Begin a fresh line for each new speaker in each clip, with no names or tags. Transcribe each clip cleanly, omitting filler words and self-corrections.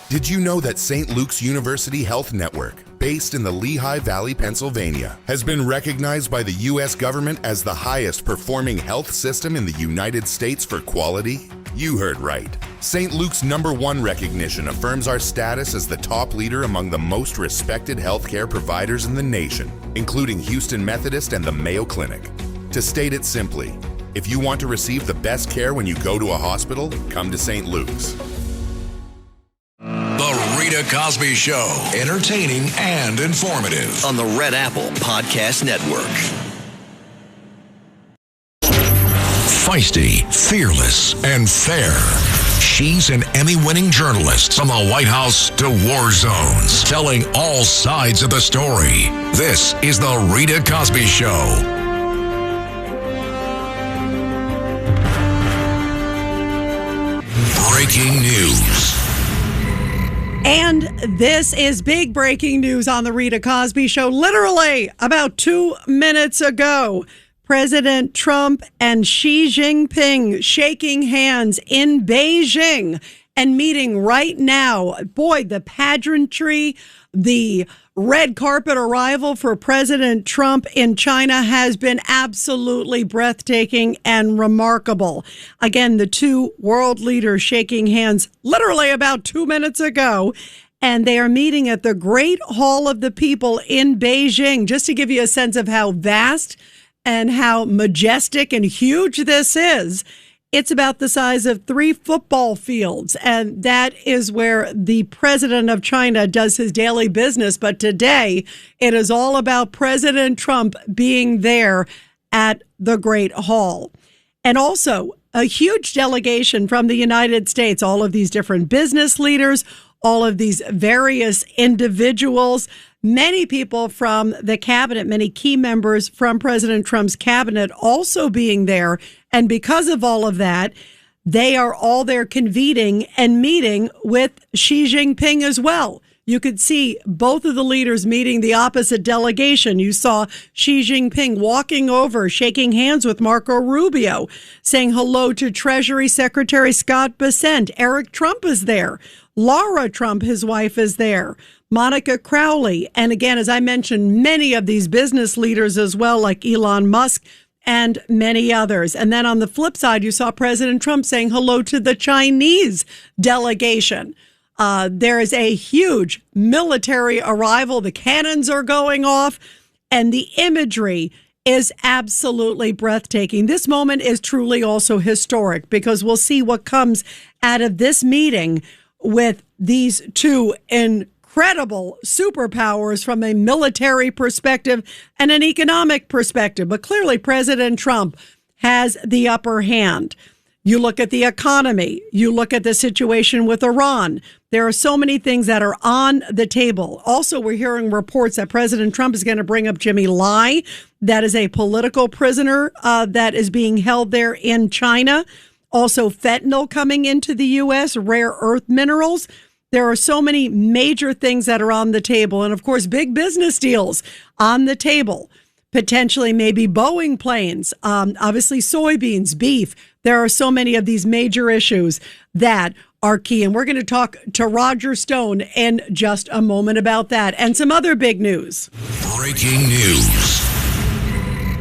Did you know that St. Luke's University Health Network, based in the Lehigh Valley, Pennsylvania, has been recognized by the U.S. government as the highest performing health system in the United States for quality? You heard right. St. Luke's #1 recognition affirms our status as the top leader among the most respected healthcare providers in the nation, including Houston Methodist and the Mayo Clinic. To state it simply, if you want to receive the best care when you go to a hospital, come to St. Luke's.
The Rita Cosby Show, entertaining and informative
on the Red Apple Podcast Network.
Feisty, fearless, and fair. She's an Emmy-winning journalist from the White House to war zones, telling all sides of the story. This is the Rita Cosby Show. Breaking news.
And this is big breaking news on the Rita Cosby Show. Literally about 2 minutes ago, President Trump and Xi Jinping shaking hands in Beijing and meeting right now. Boy, the pageantry, the red carpet arrival for President Trump in China has been absolutely breathtaking and remarkable. Again, the two world leaders shaking hands literally about 2 minutes ago, and they are meeting at the Great Hall of the People in Beijing. Just to give you a sense of how vast and how majestic and huge this is, it's about the size of 3 football fields, and that is where the president of China does his daily business. But today, it is all about President Trump being there at the Great Hall. And also, a huge delegation from the United States, all of these different business leaders, all of these various individuals, many people from the cabinet, many key members from President Trump's cabinet also being there. And because of all of that, they are all there convening and meeting with Xi Jinping as well. You could see both of the leaders meeting the opposite delegation. You saw Xi Jinping walking over, shaking hands with Marco Rubio, saying hello to Treasury Secretary Scott Bessent. Eric Trump is there. Laura Trump, his wife, is there. Monica Crowley. And again, as I mentioned, many of these business leaders as well, like Elon Musk and many others. And then on the flip side, you saw President Trump saying hello to the Chinese delegation. There is a huge military arrival. The cannons are going off, and the imagery is absolutely breathtaking. This moment is truly also historic because we'll see what comes out of this meeting with these two incredible superpowers from a military perspective and an economic perspective. But clearly, President Trump has the upper hand. You look at the economy. You look at the situation with Iran. There are so many things that are on the table. Also, we're hearing reports that President Trump is going to bring up Jimmy Lai. That is a political prisoner that is being held there in China. Also, fentanyl coming into the U.S., rare earth minerals. There are so many major things that are on the table. And of course, big business deals on the table. Potentially maybe Boeing planes, obviously soybeans, beef. There are so many of these major issues that are key. And we're going to talk to Roger Stone in just a moment about that and some other big news.
Breaking news.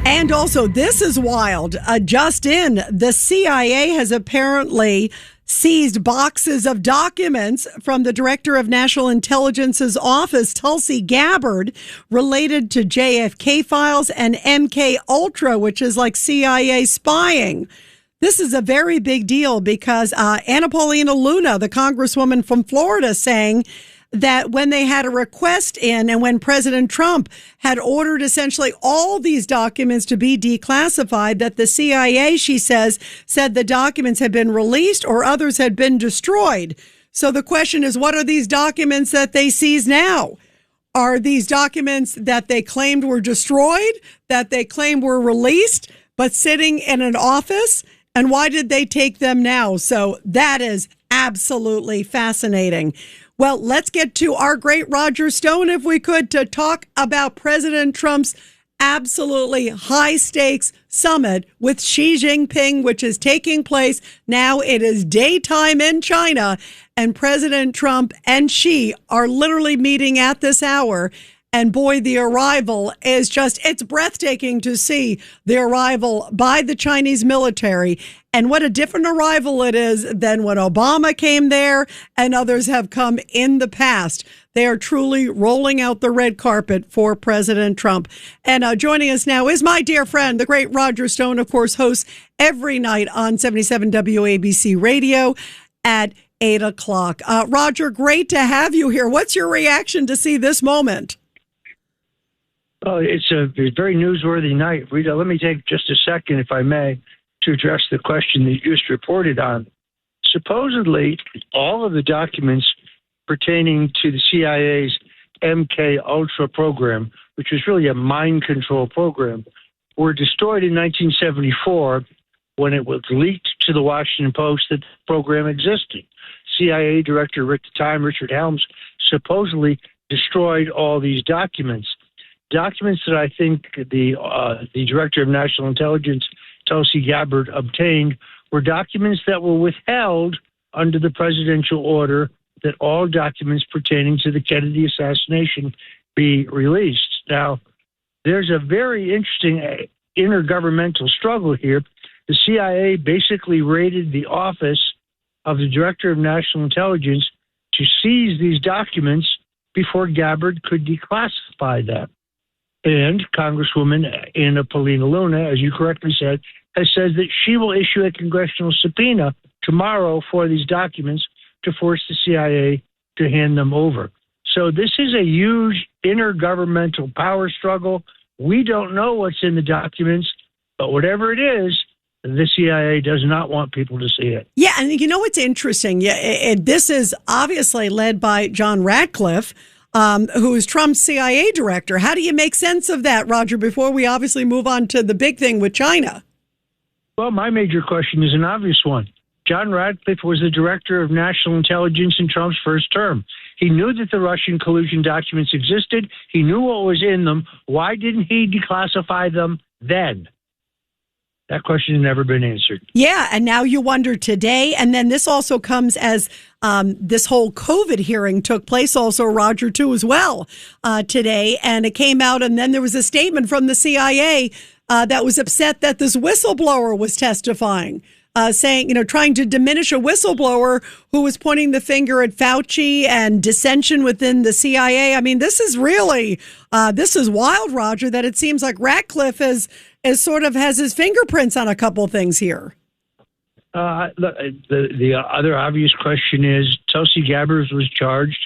And also, this is wild. Just in, the CIA has apparently seized boxes of documents from the Director of National Intelligence's office, Tulsi Gabbard, related to JFK files and MK Ultra, which is like CIA spying. This is a very big deal because Anna Paulina Luna, the congresswoman from Florida, saying that when they had a request in and when President Trump had ordered essentially all these documents to be declassified, that the CIA, she said the documents had been released or others had been destroyed. So the question is, what are these documents that they seize now? Are these documents that they claimed were destroyed, that they claimed were released, but sitting in an office? And why did they take them now? So that is absolutely fascinating. Well, let's get to our great Roger Stone, if we could, to talk about President Trump's absolutely high stakes summit with Xi Jinping, which is taking place now. It is daytime in China, and President Trump and Xi are literally meeting at this hour. And boy, the arrival is it's breathtaking to see the arrival by the Chinese military. And what a different arrival it is than when Obama came there and others have come in the past. They are truly rolling out the red carpet for President Trump. And joining us now is my dear friend, the great Roger Stone, of course, hosts every night on 77 WABC Radio at 8 o'clock. Roger, great to have you here. What's your reaction to see this moment?
Oh, it's a very newsworthy night. Rita, let me take just a second, if I may, to address the question that you just reported on. Supposedly, all of the documents pertaining to the CIA's MK Ultra program, which was really a mind control program, were destroyed in 1974 when it was leaked to the Washington Post that the program existed. CIA director at the time, Richard Helms, supposedly destroyed all these documents. Documents that I think the Director of National Intelligence, Tulsi Gabbard, obtained were documents that were withheld under the presidential order that all documents pertaining to the Kennedy assassination be released. Now, there's a very interesting intergovernmental struggle here. The CIA basically raided the office of the Director of National Intelligence to seize these documents before Gabbard could declassify them. And Congresswoman Anna Paulina Luna, as you correctly said, has said that she will issue a congressional subpoena tomorrow for these documents to force the CIA to hand them over. So this is a huge intergovernmental power struggle. We don't know what's in the documents, but whatever it is, the CIA does not want people to see it.
Yeah, and you know what's interesting? This is obviously led by John Ratcliffe, who is Trump's CIA director. How do you make sense of that, Roger, before we obviously move on to the big thing with China?
Well, my major question is an obvious one. John Ratcliffe was the director of national intelligence in Trump's first term. He knew that the Russian collusion documents existed. He knew what was in them. Why didn't he declassify them then? That question has never been answered.
Yeah, and now you wonder today, and then this also comes as this whole COVID hearing took place also, Roger, too, as well, today, and it came out, and then there was a statement from the CIA that was upset that this whistleblower was testifying, saying, trying to diminish a whistleblower who was pointing the finger at Fauci and dissension within the CIA. I mean, this is really, this is wild, Roger, that it seems like Ratcliffe is sort of has his fingerprints on a couple things here.
The other obvious question is Tulsi Gabbard was charged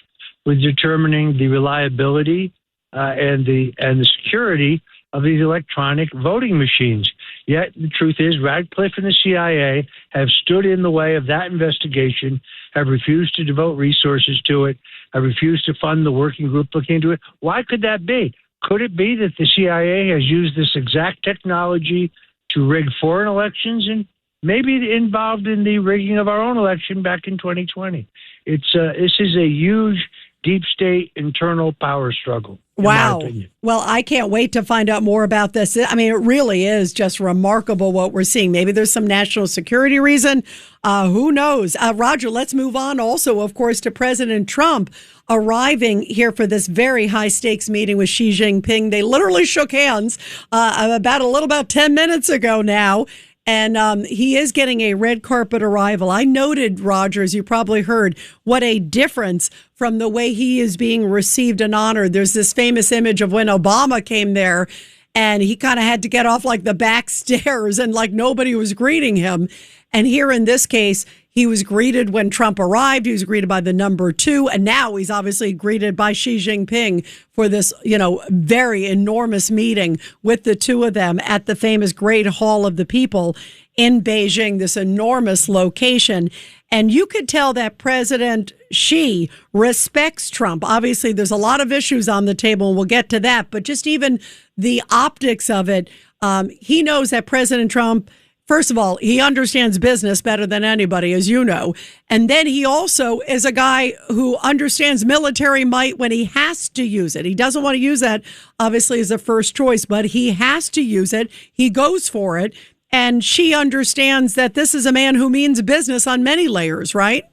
with determining the reliability and the security of these electronic voting machines. Yet the truth is Ratcliffe and the CIA have stood in the way of that investigation, have refused to devote resources to it, have refused to fund the working group looking into it. Why could that be? Could it be that the CIA has used this exact technology to rig foreign elections and maybe involved in the rigging of our own election back in 2020? This is a huge deep state internal power struggle.
Wow. Well, I can't wait to find out more about this. I mean, it really is just remarkable what we're seeing. Maybe there's some national security reason. Who knows? Roger, let's move on also, of course, to President Trump arriving here for this very high stakes meeting with Xi Jinping. They literally shook hands about 10 minutes ago now. And he is getting a red carpet arrival. I noted, Roger, as you probably heard, what a difference from the way he is being received and honored. There's this famous image of when Obama came there and he kind of had to get off like the back stairs and like nobody was greeting him. And here in this case, he was greeted when Trump arrived. He was greeted by the number two. And now he's obviously greeted by Xi Jinping for this, very enormous meeting with the two of them at the famous Great Hall of the People in Beijing, this enormous location. And you could tell that President Xi respects Trump. Obviously, there's a lot of issues on the table, and we'll get to that. But just even the optics of it, he knows that President Trump First of all, he understands business better than anybody, as you know. And then he also is a guy who understands military might when he has to use it. He doesn't want to use that, obviously, as a first choice, but he has to use it. He goes for it. And she understands that this is a man who means business on many layers, right?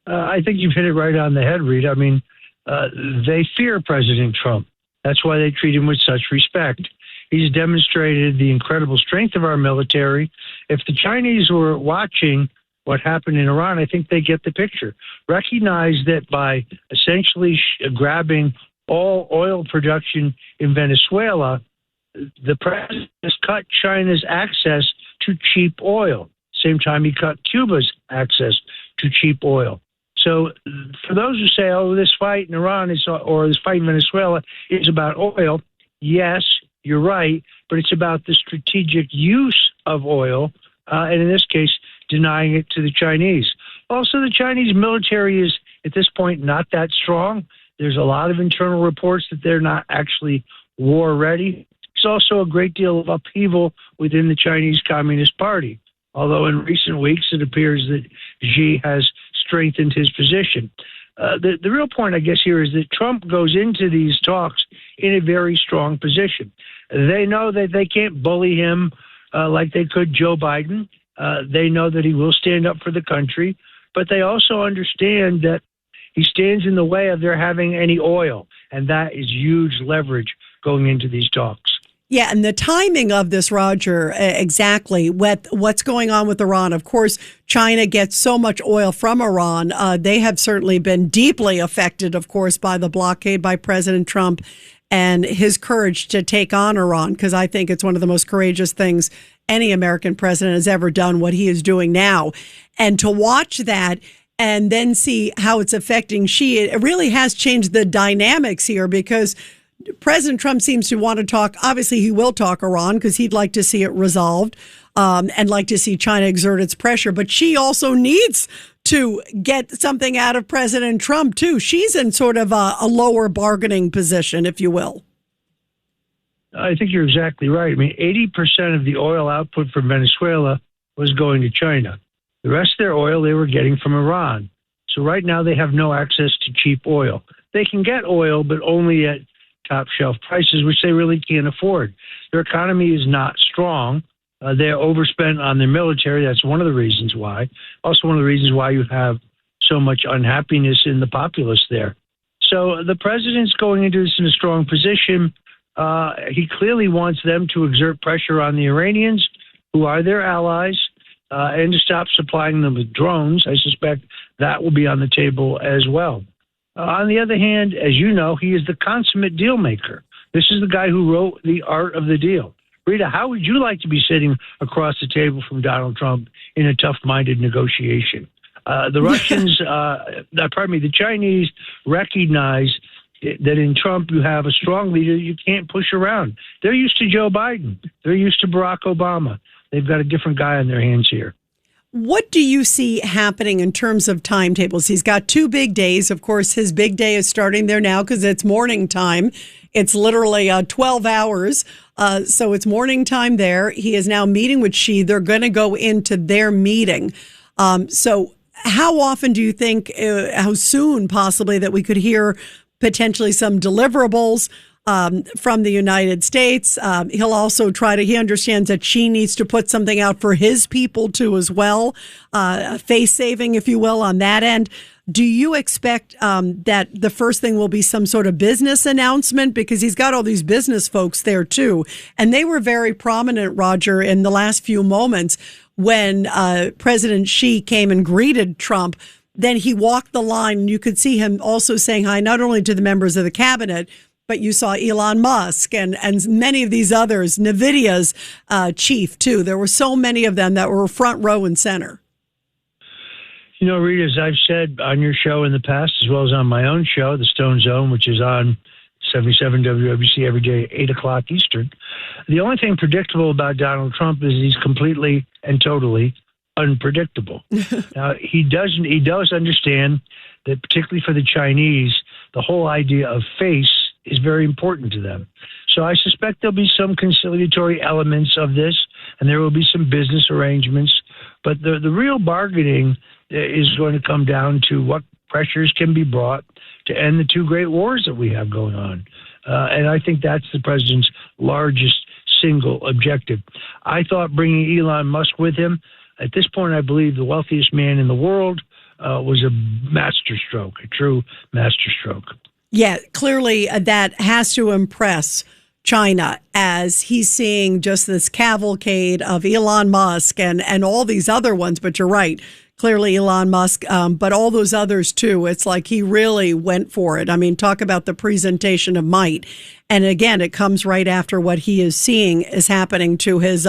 I think you've hit it right on the head, Rita. I mean, they fear President Trump. That's why they treat him with such respect. He's demonstrated the incredible strength of our military. If the Chinese were watching what happened in Iran, I think they get the picture. Recognize that by essentially grabbing all oil production in Venezuela, the president has cut China's access to cheap oil. Same time he cut Cuba's access to cheap oil. So for those who say, oh, this fight in Iran or this fight in Venezuela is about oil, yes, you're right, but it's about the strategic use of oil, and in this case, denying it to the Chinese. Also, the Chinese military is, at this point, not that strong. There's a lot of internal reports that they're not actually war ready. There's also a great deal of upheaval within the Chinese Communist Party, although in recent weeks it appears that Xi has strengthened his position. The real point, I guess, here is that Trump goes into these talks in a very strong position. They know that they can't bully him like they could Joe Biden. They know that he will stand up for the country, but they also understand that he stands in the way of their having any oil, and that is huge leverage going into these talks.
Yeah, and the timing of this, Roger, exactly what's going on with Iran. Of course, China gets so much oil from Iran. They have certainly been deeply affected, of course, by the blockade by President Trump and his courage to take on Iran, because I think it's one of the most courageous things any American president has ever done, what he is doing now. And to watch that and then see how it's affecting Xi, it really has changed the dynamics here, because President Trump seems to want to talk. Obviously, he will talk Iran because he'd like to see it resolved and like to see China exert its pressure. But Xi also needs to get something out of President Trump, too. She's in sort of a lower bargaining position, if you will.
I think you're exactly right. I mean, 80% of the oil output from Venezuela was going to China. The rest of their oil they were getting from Iran. So right now they have no access to cheap oil. They can get oil, but only at top shelf prices, which they really can't afford. Their economy is not strong. They're overspent on their military. That's one of the reasons why. Also one of the reasons why you have so much unhappiness in the populace there. So the president's going into this in a strong position. He clearly wants them to exert pressure on the Iranians, who are their allies, and to stop supplying them with drones. I suspect that will be on the table as well. On the other hand, as you know, he is the consummate deal maker. This is the guy who wrote The Art of the Deal. Rita, how would you like to be sitting across the table from Donald Trump in a tough-minded negotiation? The Russians, the Chinese recognize that in Trump you have a strong leader you can't push around. They're used to Joe Biden. They're used to Barack Obama. They've got a different guy on their hands here.
What do you see happening in terms of timetables? He's got 2 big days. Of course, his big day is starting there now because it's morning time. It's literally 12 hours. So it's morning time there. He is now meeting with Xi. They're going to go into their meeting. So how often do you think, how soon possibly, that we could hear potentially some deliverables from the United States? He'll also he understands that Xi needs to put something out for his people too as well, face saving, if you will, on that end. Do you expect that the first thing will be some sort of business announcement? Because he's got all these business folks there too. And they were very prominent, Roger, in the last few moments when President Xi came and greeted Trump. Then he walked the line, and you could see him also saying hi, not only to the members of the cabinet, but you saw Elon Musk and many of these others, NVIDIA's chief, too. There were so many of them that were front row and center.
You know, Rita, as I've said on your show in the past, as well as on my own show, The Stone Zone, which is on 77 WWC every day at 8 o'clock Eastern, the only thing predictable about Donald Trump is he's completely and totally unpredictable. Now, he does understand that, particularly for the Chinese, the whole idea of face is very important to them. So I suspect there'll be some conciliatory elements of this. and there will be some business arrangements. But the real bargaining is going to come down to what pressures can be brought to end the two great wars that we have going on. And I think that's the president's largest single objective. I thought bringing Elon Musk with him, at this point, I believe the wealthiest man in the world, was a masterstroke, a true masterstroke.
Yeah, clearly that has to impress China as he's seeing just this cavalcade of Elon Musk and all these other ones. But you're right. Clearly Elon Musk, but all those others too. It's like he really went for it. I mean, talk about the presentation of might. And again, it comes right after what he is seeing is happening to his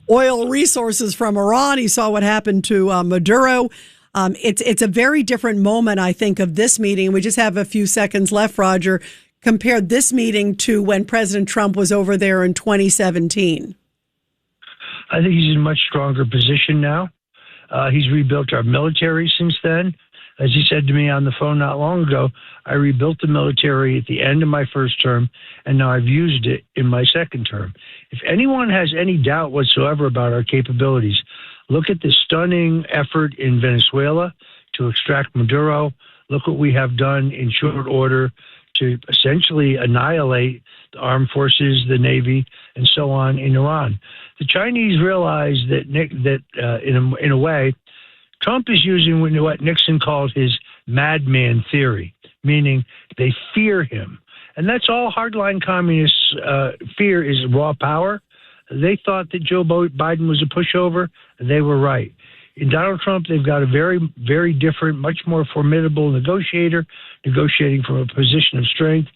oil resources from Iran. He saw what happened to Maduro. It's a very different moment, I think, of this meeting. We just have a few seconds left, Roger. Compared this meeting to when President Trump was over there in 2017.
I think he's in a much stronger position now. He's rebuilt our military since then. As he said to me on the phone not long ago, I rebuilt the military at the end of my first term, and now I've used it in my second term. If anyone has any doubt whatsoever about our capabilities, look at the stunning effort in Venezuela to extract Maduro. Look what we have done in short order to essentially annihilate the armed forces, the Navy, and so on in Iran. The Chinese realize that in a way, Trump is using what Nixon called his madman theory, meaning they fear him. And that's all hardline communists fear is raw power. They thought that Joe Biden was a pushover, and they were right. In Donald Trump, they've got a very, very different, much more formidable negotiator, negotiating from a position of strength.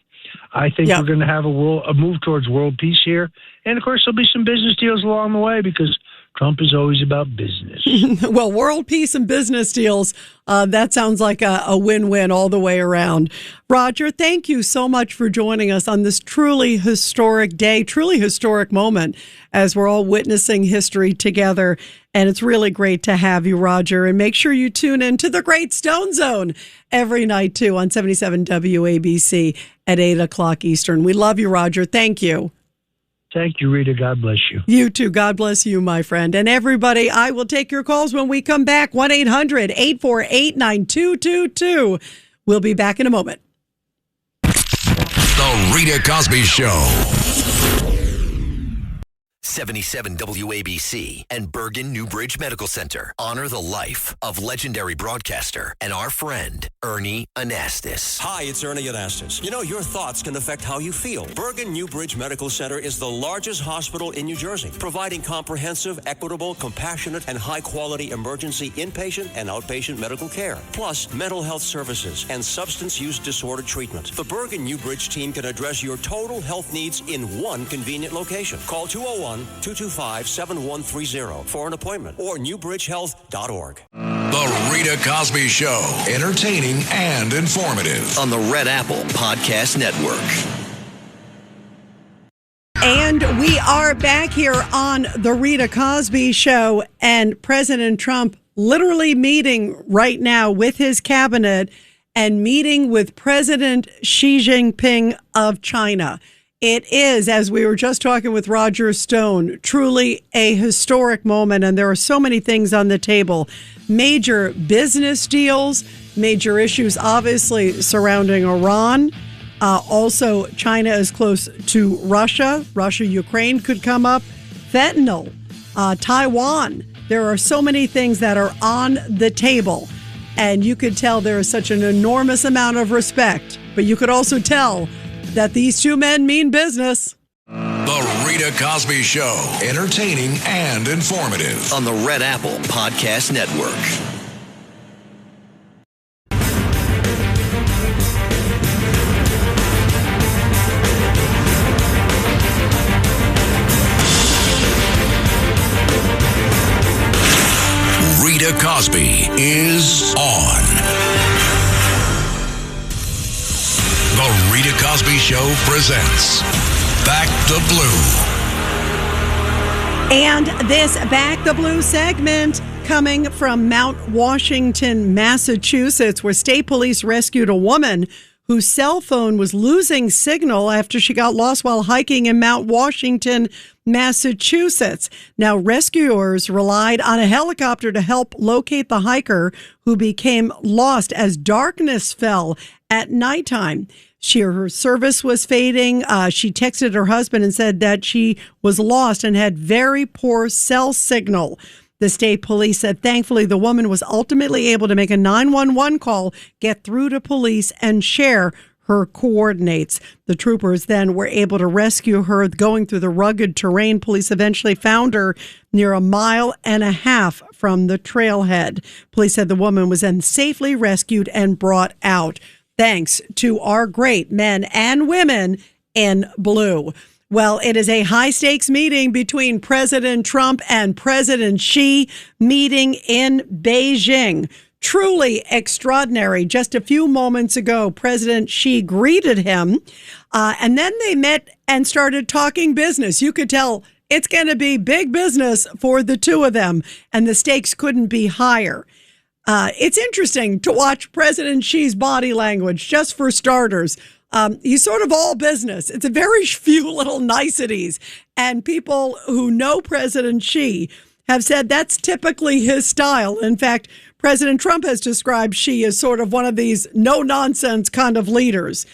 I think we're going to have a move towards world peace here. And, of course, there'll be some business deals along the way because Trump is always about business.
Well, world peace and business deals, that sounds like a win-win all the way around. Roger, thank you so much for joining us on this truly historic day, truly historic moment as we're all witnessing history together. And it's really great to have you, Roger. And make sure you tune in to the Great Stone Zone every night, too, on 77 WABC at 8 o'clock Eastern. We love you, Roger. Thank you.
Thank you, Rita. God bless you.
You too. God bless you, my friend. And everybody, I will take your calls when we come back. 1-800-848-9222. We'll be back in a moment.
The Rita Cosby Show.
77 WABC and Bergen Newbridge Medical Center honor the life of legendary broadcaster and our friend, Ernie Anastas.
Hi, it's Ernie Anastas. You know, your thoughts can affect how you feel. Bergen Newbridge Medical Center is the largest hospital in New Jersey, providing comprehensive, equitable, compassionate, and high-quality emergency inpatient and outpatient medical care, plus mental health services and substance use disorder treatment. The Bergen Newbridge team can address your total health needs in one convenient location. Call 201-225-7130 for an appointment or newbridgehealth.org.
The Rita Cosby Show. Entertaining and informative.
On the Red Apple Podcast Network.
And we are back here on the Rita Cosby Show, and President Trump literally meeting right now with his cabinet and meeting with President Xi Jinping of China. It is, as we were just talking with Roger Stone, truly a historic moment, and there are so many things on the table. Major business deals, major issues obviously surrounding Iran. Also, China is close to Russia. Russia-Ukraine could come up. Fentanyl, Taiwan. There are so many things that are on the table, and you could tell there is such an enormous amount of respect, but you could also tell that these two men mean business.
The Rita Cosby Show. Entertaining and informative.
On the Red Apple Podcast Network.
Rita Cosby is on. The Rita Cosby Show presents Back the Blue.
And this Back the Blue segment coming from Mount Washington, Massachusetts, where state police rescued a woman whose cell phone was losing signal after she got lost while hiking in Mount Washington, Massachusetts. Now, rescuers relied on a helicopter to help locate the hiker who became lost as darkness fell at nighttime. Her service was fading. She texted her husband and said that she was lost and had very poor cell signal. The state police said thankfully the woman was ultimately able to make a 911 call, get through to police, and share her coordinates. The troopers then were able to rescue her going through the rugged terrain. Police eventually found her near 1.5 miles from the trailhead. Police said the woman was then safely rescued and brought out, thanks to our great men and women in blue. Well, it is a high-stakes meeting between President Trump and President Xi, meeting in Beijing. Truly extraordinary. Just a few moments ago, President Xi greeted him, and then they met and started talking business. You could tell it's going to be big business for the two of them, and the stakes couldn't be higher. It's interesting to watch President Xi's body language, just for starters. He's sort of all business. It's a very few little niceties. And people who know President Xi have said that's typically his style. In fact, President Trump has described Xi as sort of one of these no-nonsense kind of leaders.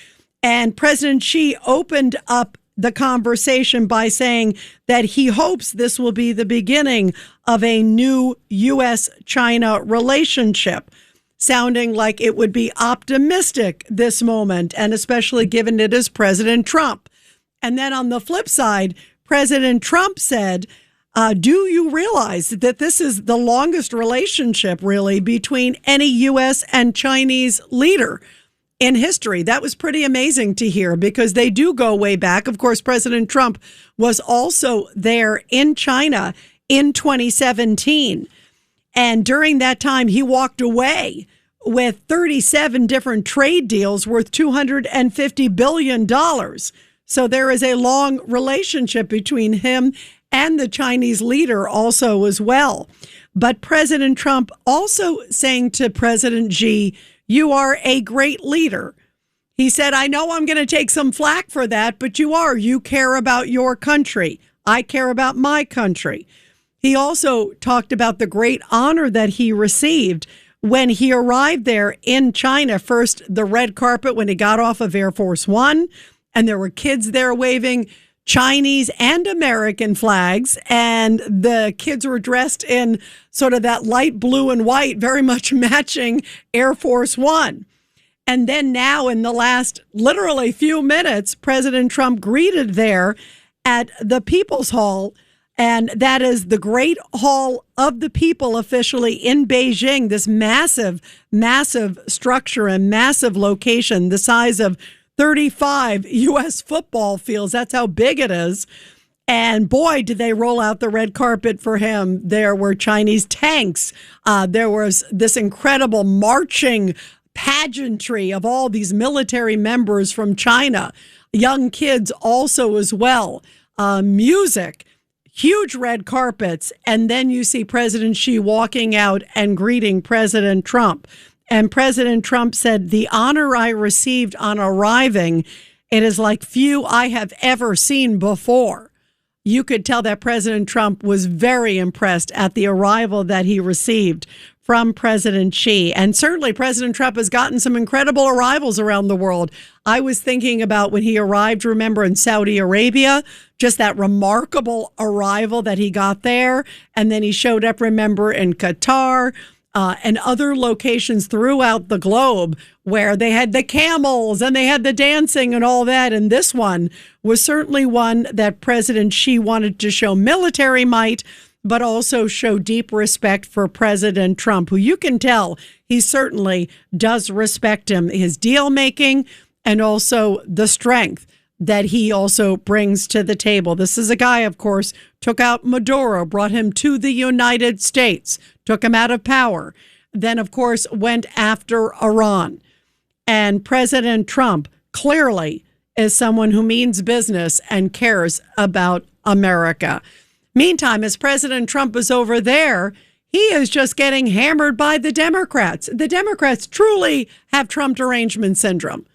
And President Xi opened up the conversation by saying that he hopes this will be the beginning of a new U.S.-China relationship, sounding like it would be optimistic this moment, and especially given it is President Trump. And then on the flip side, President Trump said, do you realize that this is the longest relationship, really, between any U.S. and Chinese leader in history? That was pretty amazing to hear because they do go way back. Of course, President Trump was also there in China in 2017. And during that time, he walked away with 37 different trade deals worth $250 billion. So there is a long relationship between him and the Chinese leader also as well. But President Trump also saying to President Xi, you are a great leader. He said, I know I'm going to take some flack for that, but you care about your country. I care about my country. He also talked about the great honor that he received when he arrived there in China. First, the red carpet when he got off of Air Force One, and there were kids there waving Chinese and American flags, and the kids were dressed in sort of that light blue and white, very much matching Air Force One. And then now in the last literally few minutes, President Trump greeted there at the People's Hall, and that is the Great Hall of the People officially in Beijing, this massive, massive structure and massive location, the size of 35 U.S. football fields. That's how big it is. And boy, did they roll out the red carpet for him. There were Chinese tanks. There was this incredible marching pageantry of all these military members from China, young kids also as well, music, huge red carpets. And then you see President Xi walking out and greeting President Trump. And President Trump said, the honor I received on arriving, it is like few I have ever seen before. You could tell that President Trump was very impressed at the arrival that he received from President Xi. And certainly President Trump has gotten some incredible arrivals around the world. I was thinking about when he arrived, remember, in Saudi Arabia, just that remarkable arrival that he got there. And then he showed up, remember, in Qatar, and other locations throughout the globe where they had the camels and they had the dancing and all that. And this one was certainly one that President Xi wanted to show military might, but also show deep respect for President Trump, who you can tell he certainly does respect him, his deal making, and also the strength that he also brings to the table. This is a guy, of course, took out Maduro, brought him to the United States, took him out of power, then, of course, went after Iran. And President Trump clearly is someone who means business and cares about America. Meantime, as President Trump is over there, he is just getting hammered by the Democrats. The Democrats truly have Trump derangement syndrome.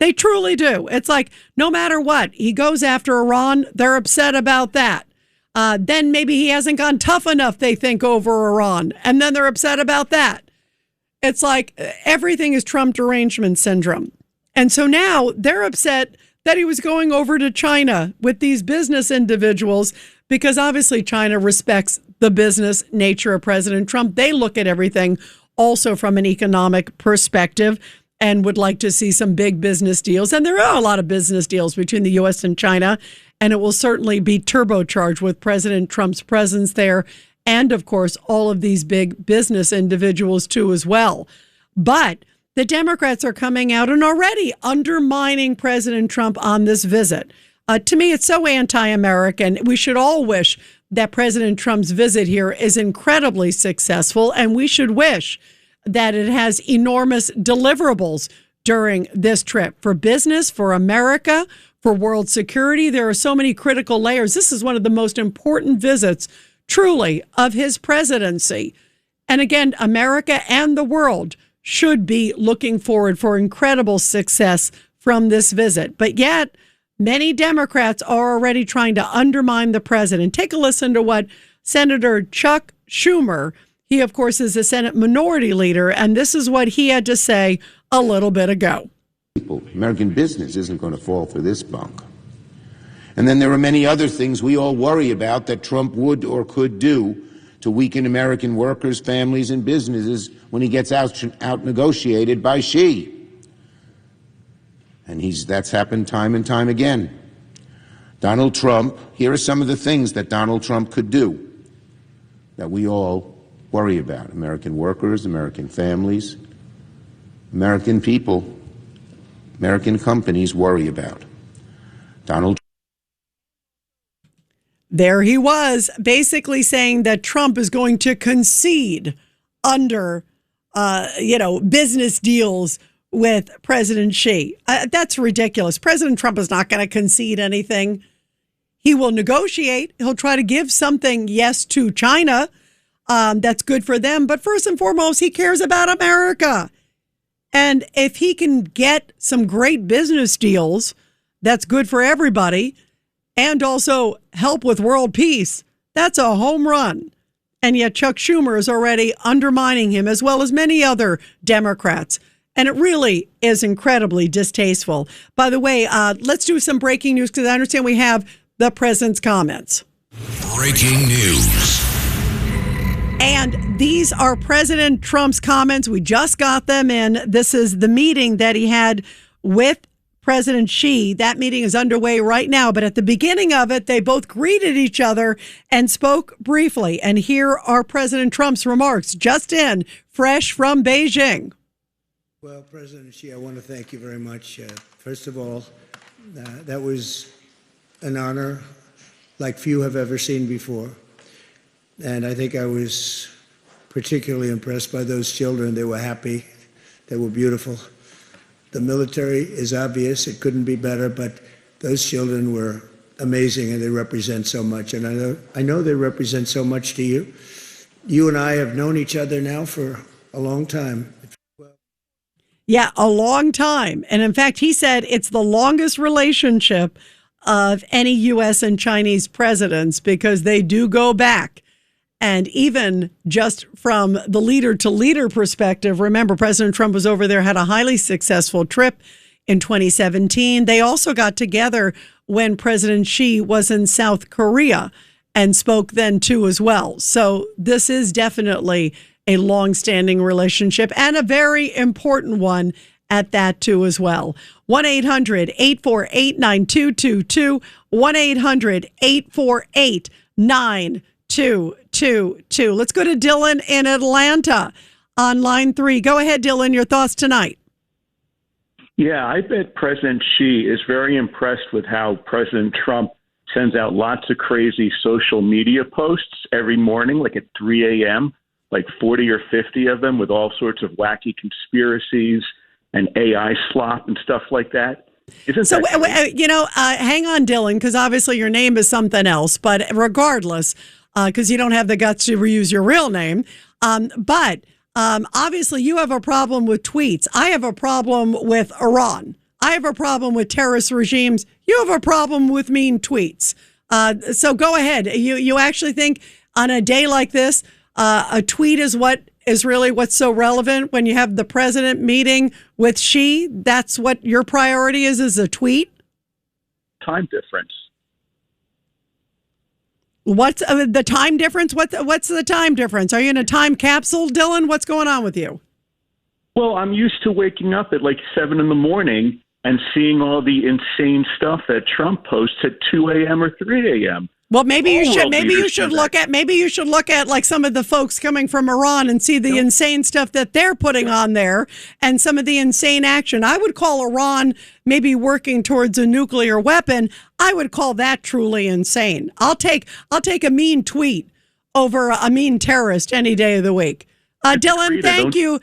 They truly do. It's like no matter what, he goes after Iran, they're upset about that. Then maybe he hasn't gone tough enough, they think, over Iran, and then they're upset about that. It's like everything is Trump derangement syndrome. And so now they're upset that he was going over to China with these business individuals because obviously China respects the business nature of President Trump. They look at everything also from an economic perspective and would like to see some big business deals. And there are a lot of business deals between the U.S. and China, and it will certainly be turbocharged with President Trump's presence there. And, of course, all of these big business individuals, too, as well. But the Democrats are coming out and already undermining President Trump on this visit. To me, it's so anti-American. We should all wish that President Trump's visit here is incredibly successful, and we should wish that it has enormous deliverables during this trip for business, for America, for world security. There are so many critical layers. This is one of the most important visits truly of his presidency. And again, America and the world should be looking forward for incredible success from this visit. But yet, many Democrats are already trying to undermine the president. Take a listen to what Senator Chuck Schumer, he, of course, is the Senate Minority Leader, and this is what he had to say a little bit ago.
American business isn't going to fall for this bunk. And then there are many other things we all worry about that Trump would or could do to weaken American workers, families, and businesses when he gets out negotiated by Xi. And that's happened time and time again. Donald Trump, here are some of the things that Donald Trump could do that we all worry about. American workers, American families, American people, American companies worry about. Donald
There he was, basically saying that Trump is going to concede under, business deals with President Xi. That's ridiculous. President Trump is not going to concede anything. He will negotiate. He'll try to give something, yes, to China. That's good for them. But first and foremost, he cares about America. And if he can get some great business deals, that's good for everybody. And also help with world peace, that's a home run. And yet Chuck Schumer is already undermining him, as well as many other Democrats. And it really is incredibly distasteful. By the way, let's do some breaking news, because I understand we have the president's comments.
Breaking news.
And these are President Trump's comments. We just got them in. This is the meeting that he had with President Xi. That meeting is underway right now, but at the beginning of it, they both greeted each other and spoke briefly. And here are President Trump's remarks, just in, fresh from Beijing.
Well, President Xi, I want to thank you very much. First of all, that was an honor like few have ever seen before. And I think I was particularly impressed by those children. They were happy. They were beautiful. The military is obvious. It couldn't be better, but those children were amazing, and they represent so much. And I know they represent so much to you. You and I have known each other now for a long time.
Yeah, a long time. And in fact, he said it's the longest relationship of any U.S. and Chinese presidents, because they do go back. And even just from the leader to leader perspective, remember, President Trump was over there, had a highly successful trip in 2017. They also got together when President Xi was in South Korea and spoke then too as well. So this is definitely a long-standing relationship, and a very important one at that too as well. 1-800-848-9222, 1-800-848-9222. Let's go to Dylan in Atlanta on line 3. Go ahead, Dylan, your thoughts tonight.
Yeah, I bet President Xi is very impressed with how President Trump sends out lots of crazy social media posts every morning, like at 3 a.m., like 40 or 50 of them with all sorts of wacky conspiracies and AI slop and stuff like that. Hang on, Dylan, because obviously your name is something else, but regardless, because you don't have the guts to reuse your real name. But obviously you have a problem with tweets. I have a problem with Iran.
I have a problem with terrorist regimes. You have a problem with mean tweets. So go ahead. You actually think on a day like this, a tweet is really what's so relevant when you have the president meeting with Xi? That's what your priority is a tweet?
Time difference.
What's the time difference? What's the time difference? Are you in a time capsule, Dylan? What's going on with you?
Well, I'm used to waking up at like 7 a.m. and seeing all the insane stuff that Trump posts at 2 a.m. or 3 a.m.
Well, maybe you should look at like some of the folks coming from Iran and see the insane stuff that they're putting on there and some of the insane action. I would call Iran maybe working towards a nuclear weapon. I would call that truly insane. I'll take a mean tweet over a mean terrorist any day of the week. Dylan, thank you.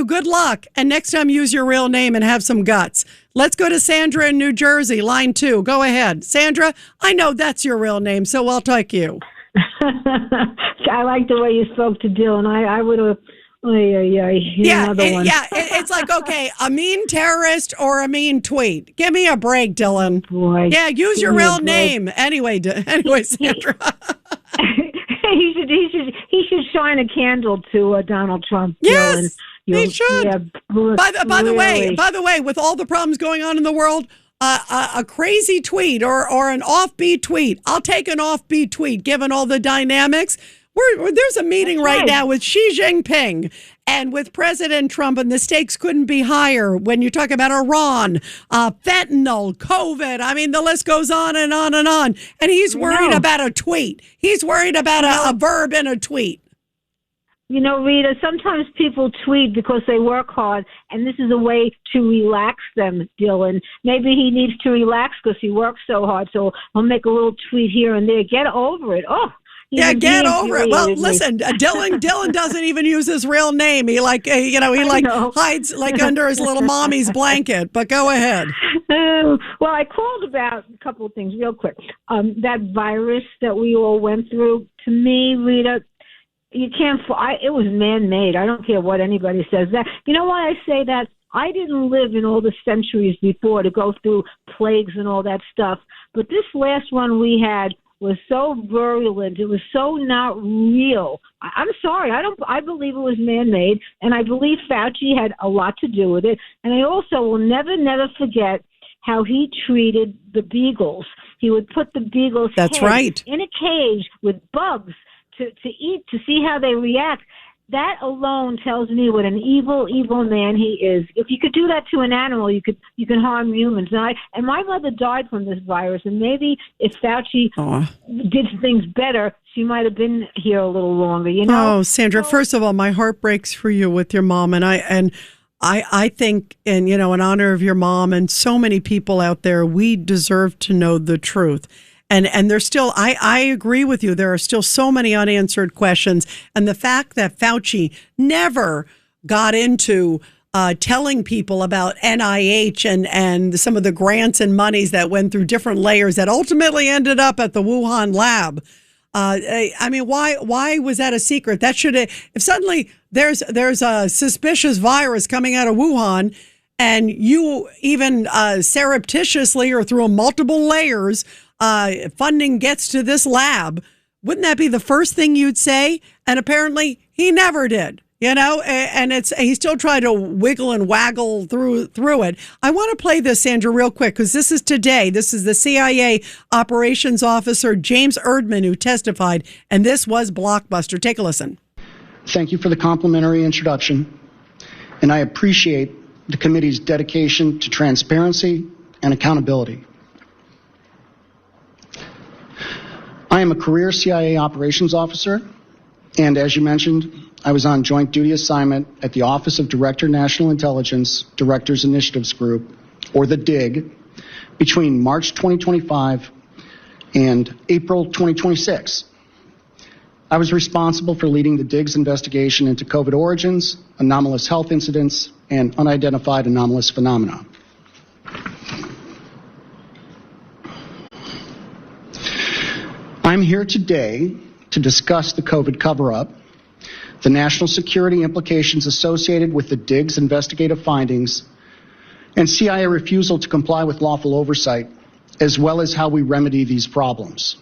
Good luck. And next time, use your real name and have some guts. Let's go to Sandra in New Jersey, line 2. Go ahead. Sandra, I know that's your real name, so I'll take you.
I like the way you spoke to Dylan. I would have...
It's like, okay, a mean terrorist or a mean tweet. Give me a break, Dylan.
Boy,
yeah, use your real name. Anyway, Sandra.
He should shine a candle to Donald Trump.
Yes, he should.
Yeah,
by the way, with all the problems going on in the world, a crazy tweet or an offbeat tweet. I'll take an offbeat tweet, given all the dynamics. There's a meeting right now with Xi Jinping and with President Trump, and the stakes couldn't be higher when you talk about Iran, fentanyl, COVID. I mean, the list goes on and on and on. And he's worried about a tweet. He's worried about a verb in a tweet.
You know, Rita, sometimes people tweet because they work hard, and this is a way to relax them, Dylan. Maybe he needs to relax because he works so hard, so he'll make a little tweet here and there. Get over it. Oh.
Yeah, get over it. Well, listen, Dylan doesn't even use his real name. He hides like under his little mommy's blanket. But go ahead.
Well, I called about a couple of things real quick. That virus that we all went through, to me, Rita, you can't. It was man-made. I don't care what anybody says. That you know why I say that? I didn't live in all the centuries before to go through plagues and all that stuff. But this last one we had was so virulent. It was so not real. I'm sorry. I believe it was man-made, and I believe Fauci had a lot to do with it. And I also will never forget how he treated the beagles. He would put the beagles' heads in a cage with bugs to eat, to see how they react. That alone tells me what an evil, evil man he is. If you could do that to an animal, you can harm humans. And my mother died from this virus, and maybe if Fauci did things better, she might have been here a little longer. You know?
Oh, Sandra, first of all, my heart breaks for you with your mom, and I think, in honor of your mom and so many people out there, we deserve to know the truth. And there's still, I agree with you, there are still so many unanswered questions. And the fact that Fauci never got into telling people about NIH and some of the grants and monies that went through different layers that ultimately ended up at the Wuhan lab. I mean, why was that a secret? That should have, if suddenly there's a suspicious virus coming out of Wuhan, and you even surreptitiously or through multiple layers, funding gets to this lab, wouldn't that be the first thing you'd say? And apparently he never did, and he still tried to wiggle and waggle through it. I want to play this, Sandra, real quick, because this is today. This is the CIA operations officer, James Erdman, who testified, and this was blockbuster. Take a listen.
Thank you for the complimentary introduction, and I appreciate the committee's dedication to transparency and accountability. I am a career CIA operations officer, and as you mentioned, I was on joint duty assignment at the Office of Director National Intelligence Directors Initiatives Group, or the DIG, between March 2025 and April 2026. I was responsible for leading the DIG's investigation into COVID origins, anomalous health incidents, and unidentified anomalous phenomena. I'm here today to discuss the COVID cover-up, the national security implications associated with the DIG's investigative findings, and CIA refusal to comply with lawful oversight, as well as how we remedy these problems.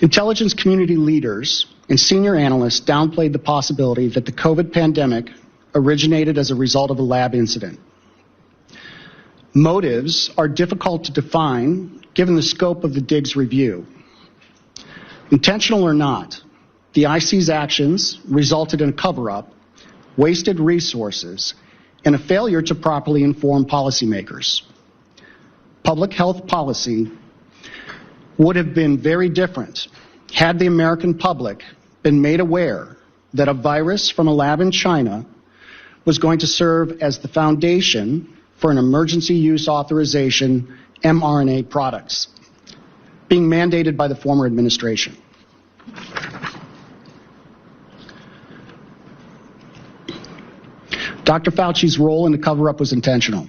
Intelligence community leaders and senior analysts downplayed the possibility that the COVID pandemic originated as a result of a lab incident. Motives are difficult to define given the scope of the Diggs review. Intentional or not, the IC's actions resulted in a cover-up, wasted resources, and a failure to properly inform policymakers. Public health policy would have been very different had the American public been made aware that a virus from a lab in China was going to serve as the foundation for an emergency use authorization mRNA products being mandated by the former administration. Dr. Fauci's role in the cover-up was intentional.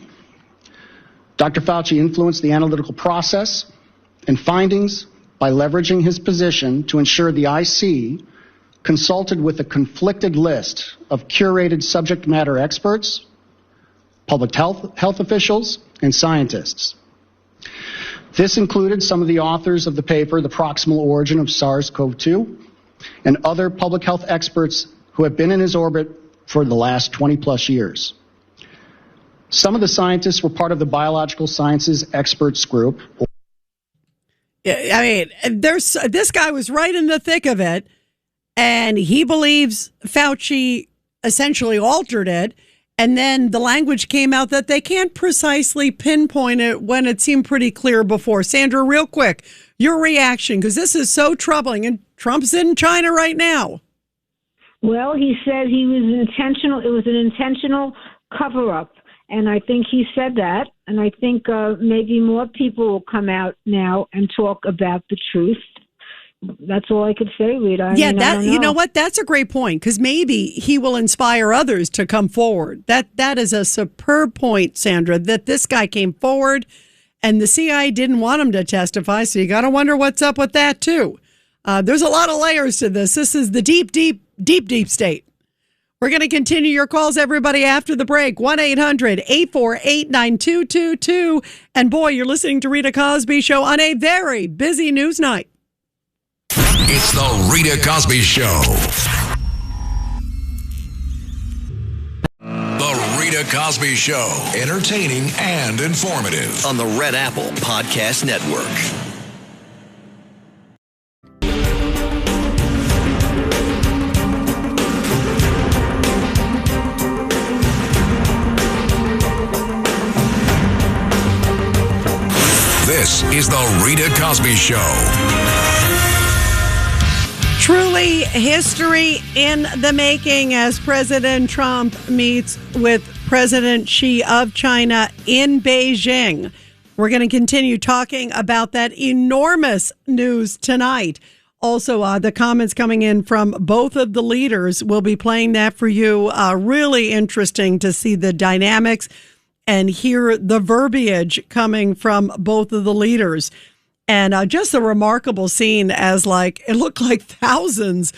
Dr. Fauci influenced the analytical process and findings by leveraging his position to ensure the IC consulted with a conflicted list of curated subject matter experts, public health officials, and scientists. This included some of the authors of the paper, The Proximal Origin of SARS-CoV-2, and other public health experts who have been in his orbit for the last 20 plus years. Some of the scientists were part of the Biological Sciences Experts Group.
I mean, this guy was right in the thick of it, and he believes Fauci essentially altered it. And then the language came out that they can't precisely pinpoint it when it seemed pretty clear before. Sandra, real quick, your reaction, because this is so troubling, and Trump's in China right now.
Well, he said he was intentional. It was an intentional cover-up. And I think he said that. And I think maybe more people will come out now and talk about the truth. That's all I could say, Rita.
You know what? That's a great point, because maybe he will inspire others to come forward. That is a superb point, Sandra, that this guy came forward and the CIA didn't want him to testify. So you got to wonder what's up with that, too. There's a lot of layers to this. This is the deep state. We're going to continue your calls, everybody, after the break. 1-800-848-9222. And boy, you're listening to Rita Cosby Show on a very busy news night.
It's the Rita Cosby Show. The Rita Cosby Show. Entertaining and informative.
On the Red Apple Podcast Network.
This is the Rita Cosby Show.
Truly history in the making as President Trump meets with President Xi of China in Beijing. We're going to continue talking about that enormous news tonight. Also, the comments coming in from both of the leaders, we'll be playing that for you. Really interesting to see the dynamics and hear the verbiage coming from both of the leaders. And just a remarkable scene as it looked like thousands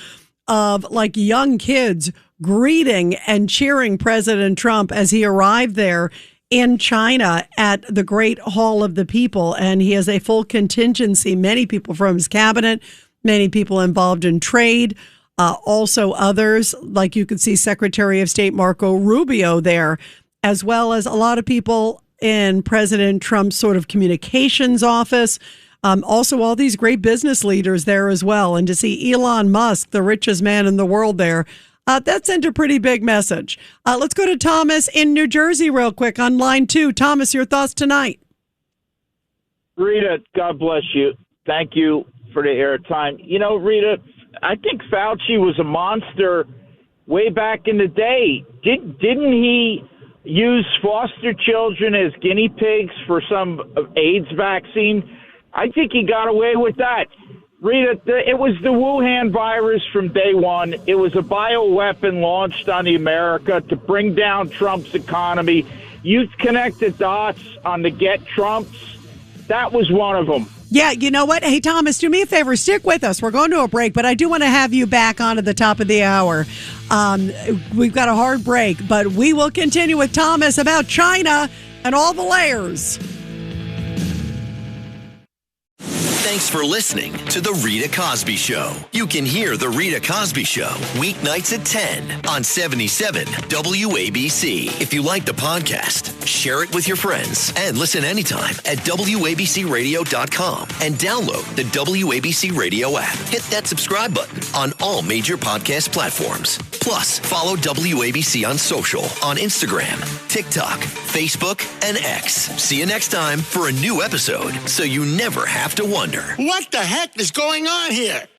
of young kids greeting and cheering President Trump as he arrived there in China at the Great Hall of the People. And he has a full contingency, many people from his cabinet, many people involved in trade, also others, like you could see Secretary of State Marco Rubio there, as well as a lot of people in President Trump's sort of communications office. Also, all these great business leaders there as well. And to see Elon Musk, the richest man in the world there, that sent a pretty big message. Let's go to Thomas in New Jersey real quick on line 2. Thomas, your thoughts tonight?
Rita, God bless you. Thank you for the airtime. You know, Rita, I think Fauci was a monster way back in the day. Didn't he use foster children as guinea pigs for some AIDS vaccine? I think he got away with that. Rita, it was the Wuhan virus from day one. It was a bioweapon launched on the America to bring down Trump's economy. You connect the dots on the Get Trumps. That was one of them.
Yeah, you know what? Hey, Thomas, do me a favor. Stick with us. We're going to a break, but I do want to have you back on at the top of the hour. We've got a hard break, but we will continue with Thomas about China and all the layers.
Thanks for listening to The Rita Cosby Show. You can hear The Rita Cosby Show weeknights at 10 on 77 WABC. If you like the podcast, share it with your friends and listen anytime at WABCRadio.com and download the WABC Radio app. Hit that subscribe button on all major podcast platforms. Plus, follow WABC on social on Instagram, TikTok, Facebook, and X. See you next time for a new episode so you never have to wonder.
What the heck is going on here?